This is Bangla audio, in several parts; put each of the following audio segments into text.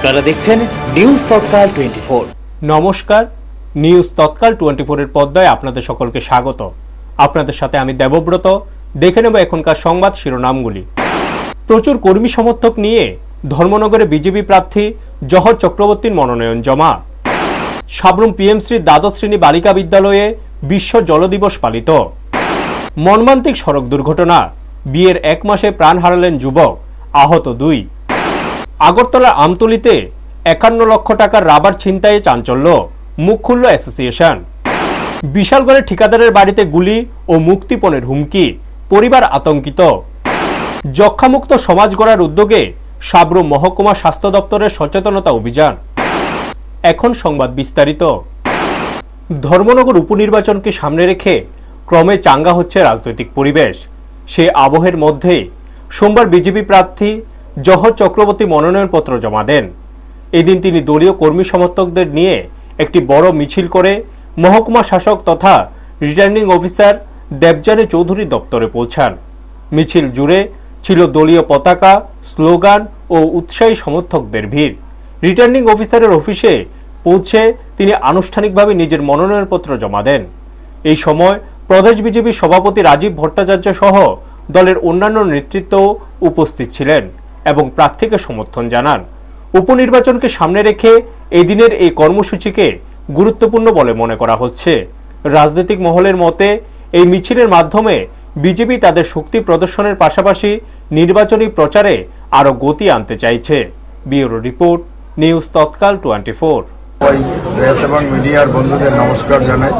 আপনারা দেখছেন নিউজ তৎকাল 24। নমস্কার, নিউজ তৎকাল 24 এর পর্দায় আপনাদের সকলকে স্বাগত। আপনাদের সাথে আমি দেবব্রত। দেখে নেব এখনকার সংবাদ শিরোনামগুলি। প্রচুর কর্মী সমর্থক নিয়ে ধর্মনগরে বিজেপি প্রার্থী জহর চক্রবর্তীর মনোনয়ন জমা। সাবরুম পিএমসির দ্বাদশ শ্রেণী বালিকা বিদ্যালয়ে বিশ্ব জল দিবস পালিত। মর্মান্তিক সড়ক দুর্ঘটনা, বিয়ের এক মাসে প্রাণ হারালেন যুবক, আহত 2। আগরতলার আমতলিতে 51 লক্ষ টাকার রাবার ছিনতাইয়ে চাঞ্চল্য, মুখ খুলল অ্যাসোসিয়েশন। বিশালগড়ের ঠিকাদারের বাড়িতে গুলি ও মুক্তিপণের হুমকি, পরিবার আতঙ্কিত। যক্ষ্মামুক্ত সমাজ গড়ার উদ্যোগে সাবরুম মহকুমা স্বাস্থ্য দপ্তরের সচেতনতা অভিযান। এখন সংবাদ বিস্তারিত। ধর্মনগর উপনির্বাচনকে সামনে রেখে ক্রমে চাঙ্গা হচ্ছে রাজনৈতিক পরিবেশ। সে আবহের মধ্যে সোমবার বিজেপি প্রার্থী জহর চক্রবর্তী মনোনয়নপত্র জমা দেন। এদিন তিনি দলীয় কর্মী সমর্থকদের নিয়ে একটি বড় মিছিল করে মহকুমা শাসক তথা রিটার্নিং অফিসার দেবযানী চৌধুরী দপ্তরে পৌঁছান। মিছিল জুড়ে ছিল দলীয় পতাকা, স্লোগান ও উৎসাহী সমর্থকদের ভিড়। রিটার্নিং অফিসারের অফিসে পৌঁছে তিনি আনুষ্ঠানিকভাবে নিজের মনোনয়নপত্র জমা দেন। এই সময় প্রদেশ বিজেপি সভাপতি রাজীব ভট্টাচার্য সহ দলের অন্যান্য নেতৃত্ব উপস্থিত ছিলেন এবং প্রার্থীকে সমর্থন জানান। উপনির্বাচনকে সামনে রেখে এই দিনের এই কর্মসূচিকে গুরুত্বপূর্ণ বলে মনে করা হচ্ছে। রাজনৈতিক মহলের মতে এই মিছিলের মাধ্যমে বিজেপি তাদের শক্তি প্রদর্শনের পাশাপাশি নির্বাচনী প্রচারে আরো গতি আনতে চাইছে। ব্যুরো রিপোর্ট, নিউজ তৎকাল 24। প্রেস এবং মিডিয়ার বন্ধুদের নমস্কার জানাই।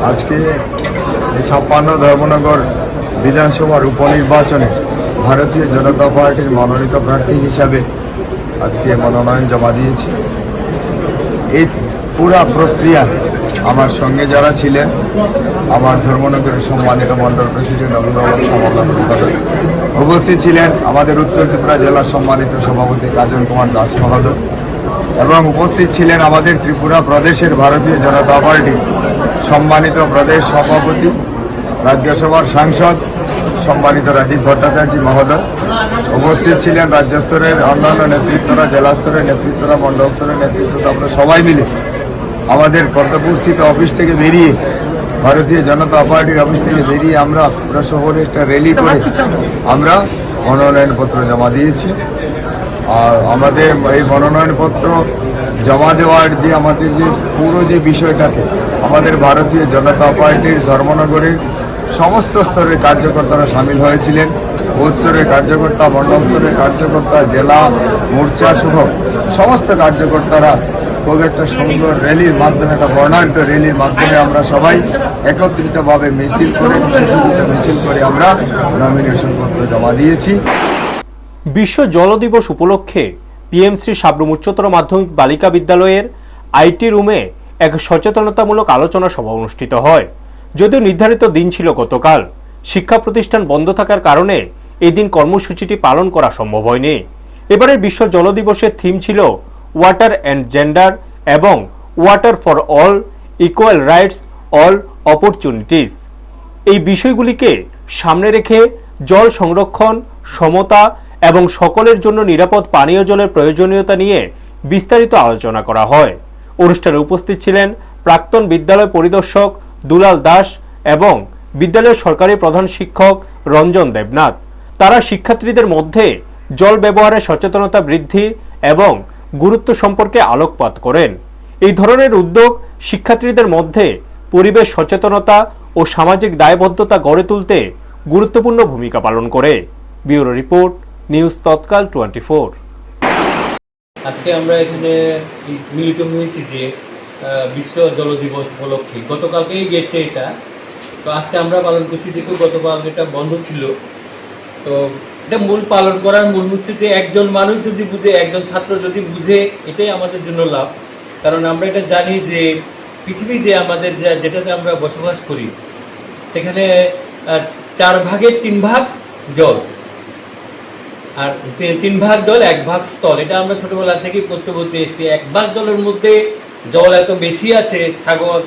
আজকে 56 ধর্মনগর বিধানসভার উপনির্বাচনে ভারতীয় জনতা পার্টির মনোনীত প্রার্থী হিসাবে আজকে মনোনয়ন জমা দিয়েছি। এই পুরা প্রক্রিয়া আমার সঙ্গে যারা ছিলেন, আমার ধর্মনগরের সম্মানিত মন্ডল প্রেসিডেন্ট অভিভাবক সমাবর্তন উপস্থিত ছিলেন, আমাদের উত্তর ত্রিপুরা জেলার সম্মানিত সভাপতি কাজন কুমার দাস মহোদয়, এবং উপস্থিত ছিলেন আমাদের ত্রিপুরা প্রদেশের ভারতীয় জনতা পার্টির সম্মানিত প্রদেশ সভাপতি, রাজ্যসভার সাংসদ সম্মানিত রাজীব ভট্টাচার্য মহোদয়। উপস্থিত ছিলেন রাজ্য স্তরের অন্যান্য নেতৃত্বরা, জেলা স্তরের নেতৃত্বরা, মন্ডল স্তরের নেতৃত্বরা। আমরা সবাই মিলে আমাদের কর্তব্যস্থিত অফিস থেকে বেরিয়ে, ভারতীয় জনতা পার্টির অফিস থেকে বেরিয়ে আমরা পুরো শহরে একটা র্যালি করে আমরা মনোনয়নপত্র জমা দিয়েছি। আর আমাদের এই মনোনয়নপত্র জমা দেওয়ার যে আমাদের যে পুরো যে বিষয়টাতে আমাদের ভারতীয় জনতা পার্টির ধর্মনগরের সমস্ত স্তরের কার্যকর্তারা সামিল হয়েছিলেন। বুথ স্তরের কার্যকর্তা, মন্ডল স্তরের কার্যকর্তা, জেলা মোর্চা সহ সমস্ত কার্যকর্তারা খুব একটা সুন্দর র্যালির মাধ্যমে, একটা বর্ণাঢ্য র্যালির মাধ্যমে আমরা সবাই একত্রিতভাবে মিছিল করে, সুশোভিত মিছিল করে আমরা নমিনেশন পত্র জমা দিয়েছি। বিশ্ব জল দিবস উপলক্ষে পিএমসি সাবরুম উচ্চতর মাধ্যমিক বালিকা বিদ্যালয়ের আইটি রুমে এক সচেতনতামূলক আলোচনা সভা অনুষ্ঠিত হয়। যদিও নির্ধারিত দিন ছিল গতকাল, শিক্ষা প্রতিষ্ঠান বন্ধ থাকার কারণে এদিন কর্মসূচিটি পালন করা সম্ভব হয়নি। এবারের বিশ্ব জল দিবসের থিম ছিল ওয়াটার অ্যান্ড জেন্ডার এবং water for all, equal rights, all opportunities. এই বিষয়গুলিকে সামনে রেখে জল সংরক্ষণ, সমতা এবং সকলের জন্য নিরাপদ পানীয় জলের প্রয়োজনীয়তা নিয়ে বিস্তারিত আলোচনা করা হয়। অনুষ্ঠানে উপস্থিত ছিলেন প্রাক্তন বিদ্যালয় পরিদর্শক দুলাল দাস এবং বিদ্যালয়ের সরকারি প্রধান শিক্ষক রঞ্জন দেবনাথ। তারা শিক্ষার্থীদের মধ্যে জল ব্যবহারের সচেতনতা বৃদ্ধি এবং গুরুত্ব সম্পর্কে আলোকপাত করেন। এই ধরনের উদ্যোগ শিক্ষার্থীদের মধ্যে পরিবেশ সচেতনতা ও সামাজিক দায়বদ্ধতা গড়ে তুলতে গুরুত্বপূর্ণ ভূমিকা পালন করে। ব্যুরো রিপোর্ট, নিউজ তৎকাল 24। আজকে আমরা এখানে মিলিত হয়েছি যে বিশ্ব জল দিবস উপলক্ষে। গতকালকেই গেছে এটা, তো আজকে আমরা পালন করছি। যেহেতু গতকাল এটা বন্ধ ছিল, তো এটা মূল পালন করার মূল হচ্ছে যে একজন মানুষ যদি বুঝে, একজন ছাত্র যদি বুঝে, এটাই আমাদের জন্য লাভ। কারণ আমরা এটা জানি যে পৃথিবী যে আমাদের যেটাতে আমরা বসবাস করি, সেখানে 4 ভাগের 3 ভাগ জল, আর 3 ভাগ জল, 1 ভাগ স্থল। এটা আমরা ছোটবেলা থেকেই পড়তে বলতে এসেছি। 1 ভাগ জলের মধ্যে জল এত বেশি আছে, সাগর,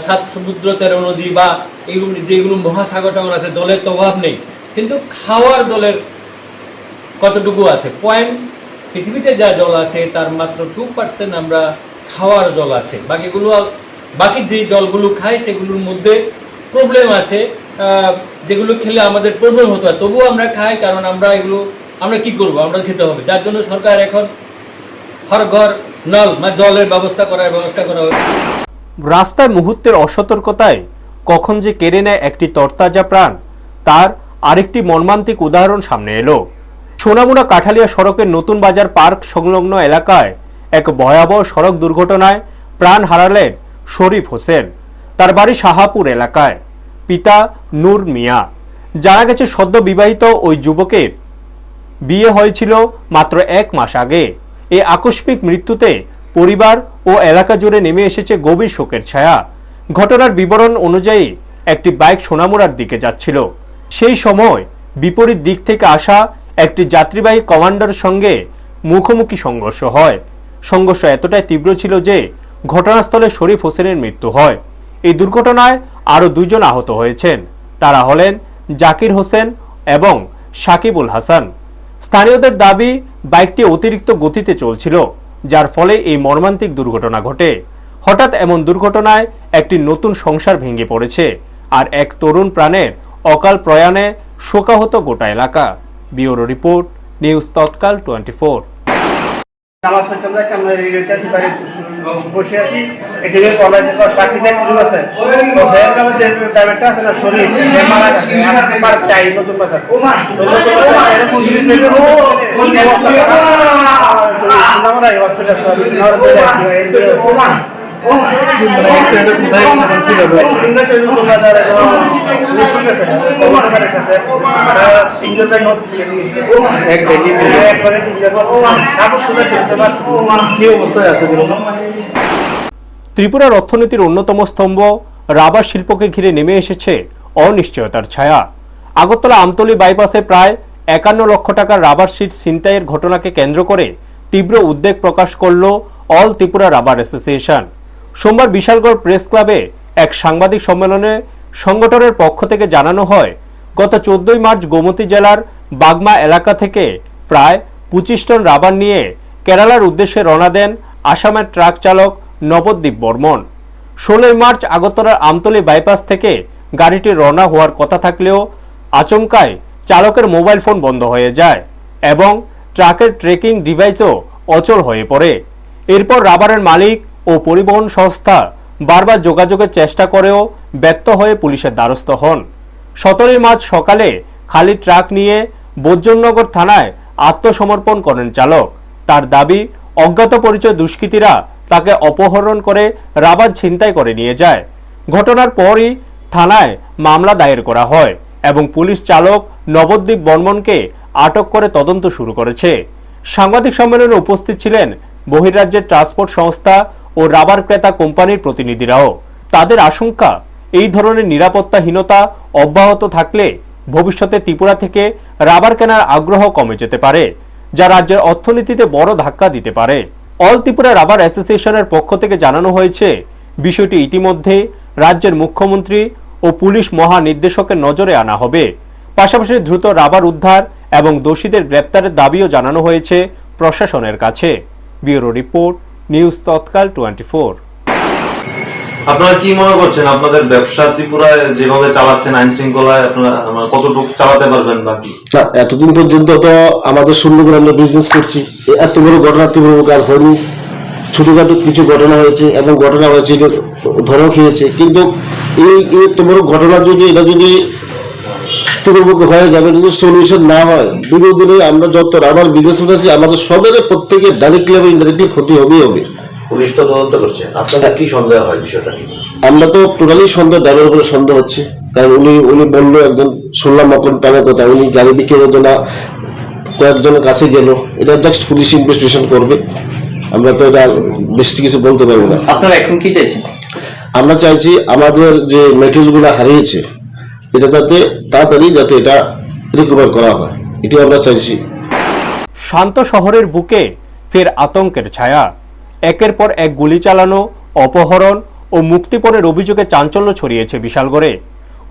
7 সমুদ্র, 13 নদী বা এইগুলো যেগুলো মহাসাগর টাগর আছে, জলের তো অভাব নেই। কিন্তু খাওয়ার জলের কতটুকু আছে? পৃথিবীতে যা জল আছে তার মাত্র 2% আমরা খাওয়ার জল আছে, বাকি যে জলগুলো খাই সেগুলোর মধ্যে প্রবলেম আছে, যেগুলো খেলে আমাদের প্রবলেম হতো, তবুও আমরা খাই, কারণ আমরা কি করব, আমরা খেতে হবে। যার জন্য সরকার এখন হর ঘর নল জলের ব্যবস্থা করা হবে। রাস্তায় মুহূর্তের অসতর্কতায় কখন যে কেড়ে নেয় একটি তরতাজা প্রাণ, তার আরেকটি মর্মান্তিক উদাহরণ সামনে এলো। সোনামুড়া কাঠালিয়া সড়কের নতুন বাজার পার্ক সংলগ্ন এলাকায় এক ভয়াবহ সড়ক দুর্ঘটনায় প্রাণ হারালেন শরীফ হোসেন। তার বাড়ি শাহাপুর এলাকায়। পিতা নূর মিয়া। জানা গেছে সদ্য বিবাহিত ওই যুবকের বিয়ে হয়েছিল মাত্র 1 মাস আগে। এই আকস্মিক মৃত্যুতে পরিবার ও এলাকা জুড়ে নেমে এসেছে গভীর শোকের ছায়া। ঘটনার বিবরণ অনুযায়ী একটি বাইক সোনামুড়ার দিকে যাচ্ছিল। সেই সময় বিপরীত দিক থেকে আসা একটি যাত্রীবাহী কমান্ডার সঙ্গে মুখোমুখি সংঘর্ষ হয়। সংঘর্ষ এতটাই তীব্র ছিল যে ঘটনাস্থলে শরীফ হোসেনের মৃত্যু হয়। এই দুর্ঘটনায় আরও 2 জন আহত হয়েছেন। তারা হলেন জাকির হোসেন এবং সাকিবুল হাসান। স্থানীয়দের দাবি বাইকটি অতিরিক্ত গতিতে চলছিল, যার ফলে এই মর্মান্তিক দুর্ঘটনা ঘটে। হঠাৎ এমন দুর্ঘটনায় একটি নতুন সংসার ভেঙে পড়েছে, আর এক তরুণ প্রাণের অকাল প্রয়াণে শোকাহত গোটা এলাকা। ব্যুরো রিপোর্ট, নিউজ তৎকাল 24। নামাজ পড়তাম না, আমরা রেডিওতে আছি, বাইরে বসে আছি, এটিকে কলেজ সাক্ষী দেখ শুরু আছে, তো ভেয়ের নামে যে ড্রাইভারটা আছে না, শরীর সে মারা গেছে, আমার চাই নতুন বাজার এরকম আমরা এই হসপিটাল ত্রিপুরার অর্থনীতির অন্যতম স্তম্ভ রাবার শিল্পকে ঘিরে নেমে এসেছে অনিশ্চয়তার ছায়া। আগরতলা আমতলী বাইপাসে প্রায় 51 লক্ষ টাকার রাবার শিট ছিনতাইয়ের ঘটনাকে কেন্দ্র করে তীব্র উদ্বেগ প্রকাশ করল অল ত্রিপুরা রাবার অ্যাসোসিয়েশন। সোমবার বিশালগড় প্রেস ক্লাবে এক সাংবাদিক সম্মেলনে সংগঠনের পক্ষ থেকে জানানো হয়, গত 14 মার্চ গোমতী জেলার বাগমা এলাকা থেকে প্রায় 25 টন রাবার নিয়ে কেরালার উদ্দেশ্যে রওনা দেন আসামের ট্রাক চালক নবদ্বীপ বর্মন। 16 মার্চ আগরতলার আমতলী বাইপাস থেকে গাড়িটি রওনা হওয়ার কথা থাকলেও আচমকায় চালকের মোবাইল ফোন বন্ধ হয়ে যায় এবং ট্রাকের ট্রেকিং ডিভাইসও অচল হয়ে পড়ে। এরপর রাবারের মালিক ও পরিবহন সংস্থা বারবার যোগাযোগের চেষ্টা করেও ব্যর্থ হয়ে পুলিশের দ্বারস্থ হন। 17 মার্চ সকালে খালি ট্রাক নিয়ে বৈজনগর থানায় আত্মসমর্পণ করেন চালক। তার দাবি, অজ্ঞাত পরিচয় দুষ্কৃতীরা তাকে অপহরণ করে রাবার ছিনতাই করে নিয়ে যায়। ঘটনার পরই থানায় মামলা দায়ের করা হয় এবং পুলিশ চালক নবদ্বীপ বর্মনকে আটক করে তদন্ত শুরু করেছে। সাংবাদিক সম্মেলনে উপস্থিত ছিলেন বহির্রাজ্যের ট্রান্সপোর্ট সংস্থা ও রাবার ক্রেতা কোম্পানির প্রতিনিধিরাও। তাদের আশঙ্কা, এই ধরনের নিরাপত্তাহীনতা অব্যাহত থাকলে ভবিষ্যতে ত্রিপুরা থেকে রাবার কেনার আগ্রহ কমে যেতে পারে, যা রাজ্যের অর্থনীতিতে বড় ধাক্কা দিতে পারে। অল ত্রিপুরা রাবার অ্যাসোসিয়েশনের পক্ষ থেকে জানানো হয়েছে, বিষয়টি ইতিমধ্যে রাজ্যের মুখ্যমন্ত্রী ও পুলিশ মহানির্দেশকের নজরে আনা হবে। পাশাপাশি দ্রুত রাবার উদ্ধার এবং দোষীদের গ্রেপ্তারের দাবিও জানানো হয়েছে প্রশাসনের কাছে। ব্যুরো রিপোর্ট, নিউজ তৎকাল 24। আপনারা কি মনে করছেন, আপনাদের ব্যবসা ত্রিপুরায় যেভাবে চালাচ্ছেন, আইন শৃঙ্খলায় আপনারা কতটুকু চালাতে পারবেন? বাকি এতদিন পর্যন্ত তো আমাদের সুন্দর করে আমরা বিজনেস করছি, এত বড় ঘটনা ত্রিপুরা হয়নি। ছোটখাটো কিছু ঘটনা হয়েছে এবং ঘটনা হয়েছে ধরো খেয়েছে, কিন্তু এই এত বড় ঘটনা যদি এটা যদি ত্রিপুরা হয়ে যাবে, যদি সলিউশন না হয়, দিনে দিনে আমরা যত রাবার বিজনেস করেছি আমাদের সবের প্রত্যেকের ডাইরেক্টলি এবং ইনডাইরেক্টলি ক্ষতি হবেই হবে। পুলিশ তো তদন্ত করছে, আপনাদের কি সন্দেহ হয় বিষয়টা নিয়ে? আমরা তো টোটালি সন্দেহ, ড্রাইভারের উপরে সন্দেহ হচ্ছে, কারণ উনি বললো, একজন শুনলাম আপনার প্যানের কথা, উনি গাড়ি বিক্রি করার জন্য কয়েকজনের কাছে গেল। এটা জাস্ট পুলিশ ইনভেস্টিগেশন করবে, আমরা তো এটা বেশি কিছু বলতে পারবো না। আপনারা এখন কি চাইছেন? আমরা চাইছি আমাদের যে মেটেরিয়ালগুলো হারিয়েছে এটা যাতে তাড়াতাড়ি এটা রিকভার করা হয়, এটাই আমরা চাইছি। শান্ত শহরের বুকে ফের আতঙ্কের ছায়া। একের পর এক গুলি চালানো, অপহরণ ও মুক্তিপণের অভিযোগে চাঞ্চল্য ছড়িয়েছে বিশালগড়ে।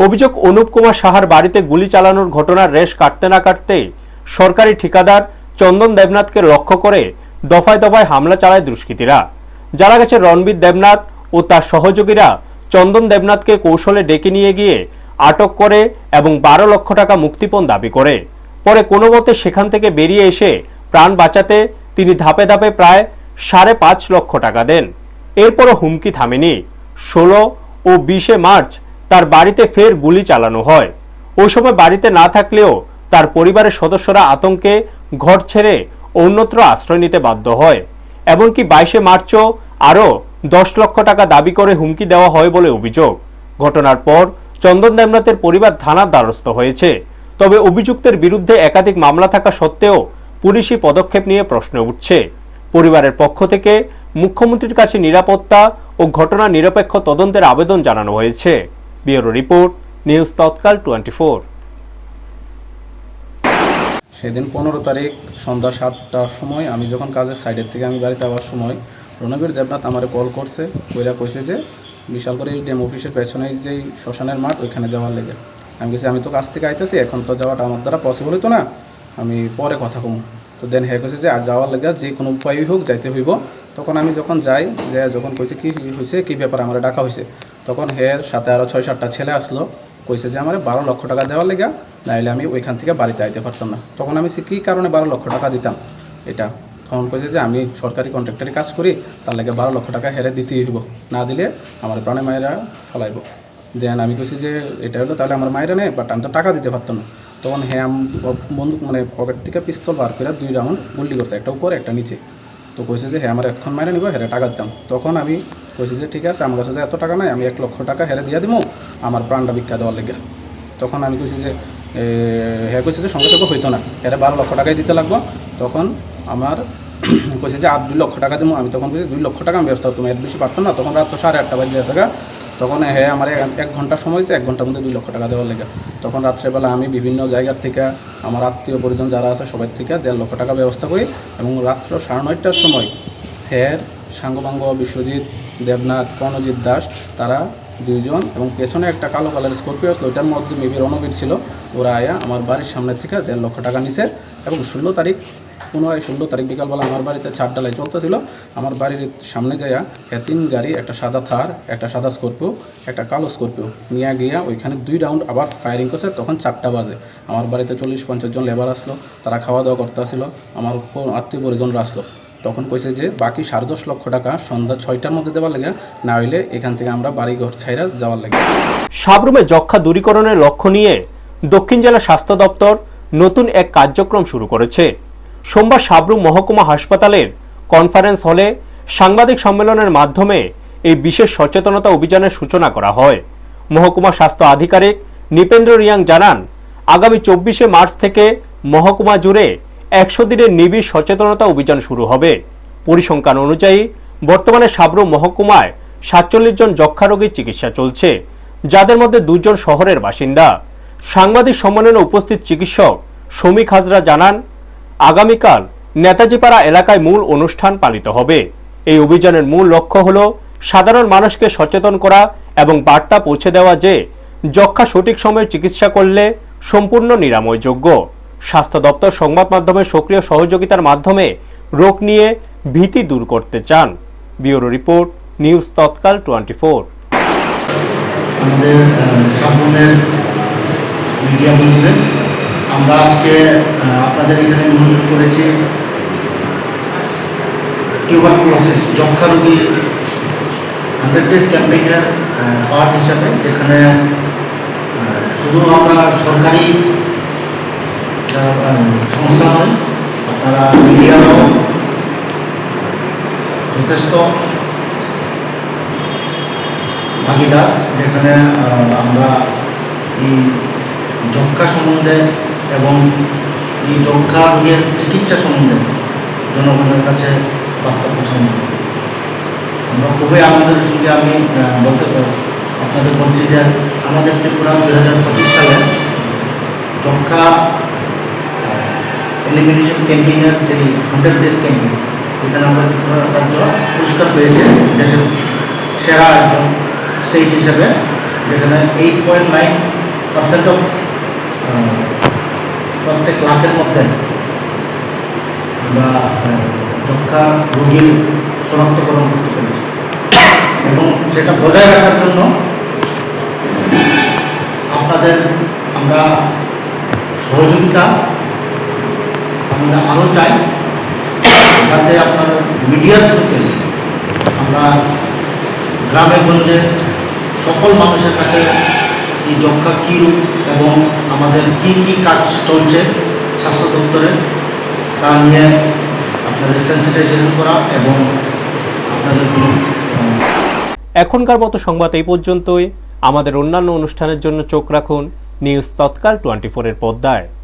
অভিযোগ, অনুপ কুমার সাহার বাড়িতে গুলি চালানোর ঘটনার রেশ কাটতে না কাটতে সরকারি ঠিকাদার চন্দন দেবনাথকে লক্ষ্য করে দফায় দফায় হামলা চালায় দুষ্কৃতীরা। জানা গেছে রণবীর দেবনাথ ও তার সহযোগীরা চন্দন দেবনাথকে কৌশলে ডেকে নিয়ে গিয়ে আটক করে এবং 12 লক্ষ টাকা মুক্তিপণ দাবি করে। পরে কোনো মতে সেখান থেকে বেরিয়ে এসে প্রাণ বাঁচাতে তিনি ধাপে ধাপে প্রায় 5.5 লক্ষ টাকা দেন। এরপরও হুমকি থামেনি। 16 ও 20 মার্চ তার বাড়িতে ফের গুলি চালানো হয়। ওই সময় বাড়িতে না থাকলেও তার পরিবারের সদস্যরা আতঙ্কে ঘর ছেড়ে অন্যত্র আশ্রয় নিতে বাধ্য হয়। এমনকি 22 মার্চও আরও 10 লক্ষ টাকা দাবি করে হুমকি দেওয়া হয় বলে অভিযোগ। ঘটনার পর চন্দন দেবনাথের পরিবার থানার দ্বারস্থ হয়েছে। তবে অভিযুক্তের বিরুদ্ধে একাধিক মামলা থাকা সত্ত্বেও পুলিশি পদক্ষেপ নিয়ে প্রশ্ন উঠছে। পরিবারের পক্ষ থেকে মুখ্যমন্ত্রীর কাছে নিরাপত্তা ও ঘটনা নিরপেক্ষ তদন্তের আবেদন জানানো হয়েছে। ব্যুরো রিপোর্ট, নিউজ তৎকাল 24। সেদিন 15 তারিখ সন্ধ্যা 7টার সময় আমি যখন কাজের সাইডের থেকে আমি বাড়িতে আসার সময় রণবীর দেবনাথ আমারে কল করছে, কইছে যে বিশাল করে এই ডেম অফিসের পেছনে যেই শ্মশানের মাঠ ওইখানে যাওয়ার লেগে। আমি বলছি আমি তো কাজ থেকে আইতেছি, এখন তো যাওয়াটা আমার দ্বারা পসিবল হতো না, আমি পরে কথা কম। তো দেন হ্যাঁ কইছে যে আজ যাওয়ার লেগে যে কোনো উপায়ই হোক যাইতে হইব। তখন আমি যখন যাই যে যখন কইছে কি হয়েছে, কী ব্যাপার আমার ডাকা হয়েছে, তখন হের সাথে আরও 6-7টা ছেলে আসলো, কইছে যে আমার 12 লক্ষ টাকা দেওয়ার লেগে, নাইলে আমি ওইখান থেকে বাড়িতে আইতে পারতাম না। তখন আমি কী কারণে 12 লক্ষ টাকা দিতাম এটা, তখন কইছে যে আমি সরকারি কন্ট্রাক্টারি কাজ করি, তার লাগে 12 লক্ষ টাকা হেরে দিতেই হইব, না দিলে আমার প্রাণে মায়েরা ফেলাইব। দেন আমি কইছি যে এটা হলো তাহলে আমার মায়েরা নেই, বাট আমি তো টাকা দিতে পারতাম না। তখন হ্যাঁ বন্দুক মানে পকেট থেকে পিস্তল বার করে 2 রাউন্ড গুলি করছে, একটা উপরে একটা নিচে। তো কইছে যে হ্যাঁ আমার এখন মায়েরা নিব, হেরে টাকা দিতাম। তখন আমি কইছি যে ঠিক আছে, আমার কাছে যে এত টাকা নাই, আমি 1 লক্ষ টাকা হেরে দিয়ে দিব আমার প্রাণটা ভিক্ষা দেওয়ার লেগে। তখন আমি কইছি যে হ্যাঁ কইছে যে সঙ্গে সঙ্গে হইতো না, হেরে 12 লক্ষ টাকাই দিতে লাগবো। তখন আমার কইছে যে আর 2 লক্ষ টাকা দেবো। আমি তখন কইছি 2 লক্ষ টাকা আমি ব্যবস্থা, তুমি এর বেশি পারতো না। তখন রাত 8:30 বাজে আছে। তখন হ্যাঁ আমার 1 ঘন্টা সময় হয়েছে, 1 ঘন্টার মধ্যে 2 লক্ষ টাকা দেওয়ার লেগে। তখন রাত্রেবেলা আমি বিভিন্ন জায়গার থেকে আমার আত্মীয় পরিজন যারা আছে সবাই থেকে 1.5 লক্ষ টাকা ব্যবস্থা করি, এবং রাত্র 9:30টার সময় হ্যাঁ সাঙ্গবাঙ্গ বিশ্বজিৎ দেবনাথ, কর্ণজিৎ দাস, তারা 2 জন এবং পেছনে একটা কালো কালারের স্করপিও আসলো, ওইটার মধ্যে মেবি রণবীর ছিল, ওরা আয়া আমার বাড়ির সামনে থেকে 1.5 লক্ষ টাকা নিছে। এবং 16 তারিখ বিকালবেলা আমার বাড়িতে ছাদ ঢালাই চলতেছিল, আমার বাড়ির সামনে যাইয়া 3 গাড়ি, একটা সাদা থার, একটা সাদা স্করপিও, একটা কালো স্করপিও নিয়ে গিয়া ওইখানে 2 রাউন্ড আবার ফায়ারিং করছে। তখন 4টা বাজে আমার বাড়িতে 40-50 জন লেবার আসলো, তারা খাওয়া দাওয়া করতে আসলো, আমার আত্মীয় পরিজনরা আসলো। তখন কইছে যে বাকি 10.5 লক্ষ টাকা সন্ধ্যা 6টার মধ্যে দেওয়ার লেগে, না হইলে এখান থেকে আমরা বাড়িঘর ছাইরা যাওয়ার লেগে। সাবরুমে যক্ষ্মা দূরীকরণের লক্ষ্য নিয়ে দক্ষিণ জেলা স্বাস্থ্য দপ্তর নতুন এক কার্যক্রম শুরু করেছে। সোমবার সাবরুম মহকুমা হাসপাতালের কনফারেন্স হলে সাংবাদিক সম্মেলনের মাধ্যমে এই বিশেষ সচেতনতা অভিযানের সূচনা করা হয়। মহকুমা স্বাস্থ্য আধিকারিক নিপেন্দ্র রিয়াং জানান, আগামী 24 মার্চ থেকে মহকুমা জুড়ে 100 দিনের নিবিড় সচেতনতা অভিযান শুরু হবে। পরিসংখ্যান অনুযায়ী বর্তমানে সাবরুম মহকুমায় 47 জন যক্ষ্মা রোগীর চিকিৎসা চলছে, যাদের মধ্যে 2 জন শহরের বাসিন্দা। সাংবাদিক সম্মেলনে উপস্থিত চিকিৎসক শমিক হাজরা জানান, আগামীকাল নেতাজিপাড়া এলাকায় মূল অনুষ্ঠান পালিত হবে। এই অভিযানের মূল লক্ষ্য হল সাধারণ মানুষকে সচেতন করা এবং বার্তা পৌঁছে দেওয়া যে যক্ষ্মা সঠিক সময়ে চিকিৎসা করলে সম্পূর্ণ নিরাময়যোগ্য। স্বাস্থ্য দপ্তর সংবাদ মাধ্যমের সক্রিয় সহযোগিতার মাধ্যমে রোগ নিয়ে ভীতি দূর করতে চান। ব্যুরো রিপোর্ট, নিউজ তৎকাল 24। আমাদের সাবরুমের মিডিয়া বন্ধুদের, আমরা আজকে আপনাদের এখানে অনুরোধ করেছি টিউবারকুলোসিস যক্ষ্মা রোগী 100 ডেজ ক্যাম্পেইনের পার্ট হিসাবে, যেখানে শুধু আমরা সরকারি সংস্থা নয়, আপনারা মিডিয়ারও যথেষ্ট ভাগিদার, যেখানে আমরা এই যক্ষ্মা সম্বন্ধে এবং এই যক্ষ্মা রোগের চিকিৎসা সম্বন্ধে জনগণের কাছে বার্তা পৌঁছানো। আমরা খুবই আনন্দের সঙ্গে আমি আপনাদের বলছি যে আমাদের ত্রিপুরা 2025 সালে যক্ষ্মা এলিমিনেশন ক্যাম্পেইনের যে 100 ডেজ ক্যাম্পেইন, এখানে আমরা ত্রিপুরা রাজ্য পুরস্কার পেয়েছে দেশের সেরা একজন স্টেট হিসেবে, যেখানে 8.9% অফ প্রত্যেক লাখের মধ্যে আমরা যক্ষা রোগীর শনাক্তকরণ করতে পেরেছি এবং সেটা বজায় রাখার জন্য আপনাদের আমরা সহযোগিতা আমরা আরও চাই, যাতে আপনার মিডিয়ার থ্রুতে আমরা গ্রামে গঞ্জে সকল মানুষের কাছে এই যক্ষা কী রূপ এবং আমাদের কী কী কাজ চলছে স্বাস্থ্য দপ্তরে তা নিয়ে আপনাদের সেন্সিটাইজেশন করা এবং আপনাদের এখনকার মতো সংবাদ এই পর্যন্তই। আমাদের অন্যান্য অনুষ্ঠানের জন্য চোখ রাখুন নিউজ তৎকাল 24-এর পর্দায়।